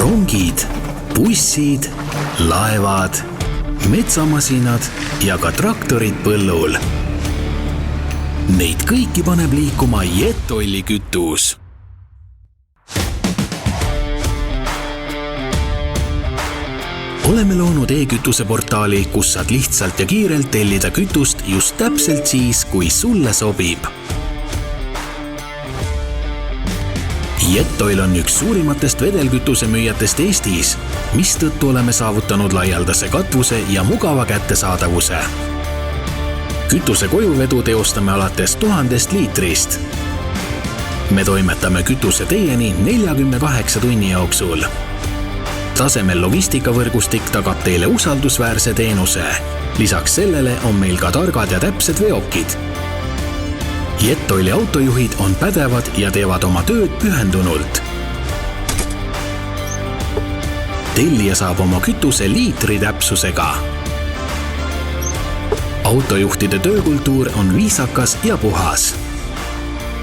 rongid, bussid, laevad, metsamasinad ja ka traktorid põllul. Neid kõiki paneb liikuma Jet-Oili kütus. Oleme loonud e-kütuse portaali, kus saad lihtsalt ja kiirelt tellida kütust just täpselt siis, kui sulle sobib. Jet-Oil on üks suurimatest vedelkütuse müüjatest Eestis, mistõttu oleme saavutanud laialdase katvuse ja mugava kättesaadavuse. Kütuse kojuvedu teostame alates 1000 liitrist. Me toimetame kütuse teieni 48 tunni jooksul. Tasemel logistikavõrgustik tagab teile usaldusväärse teenuse. Lisaks sellele on meil ka targad ja täpsed veokid. Jet-Oili autojuhid on pädevad ja teevad oma tööd pühendunult. Tellija saab oma kütuse liitri täpsusega. Autojuhtide töökultuur on viisakas ja puhas.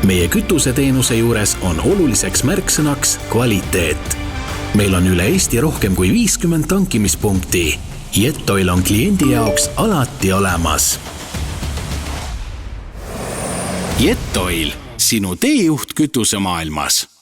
Meie kütuseteenuse juures on oluliseks märksõnaks kvaliteet. Meil on üle Eesti rohkem kui 50 tankimispunkti. Jet-Oil on kliendi jaoks alati olemas. Jet-Oil, sinu teejuht kütusemaailmas.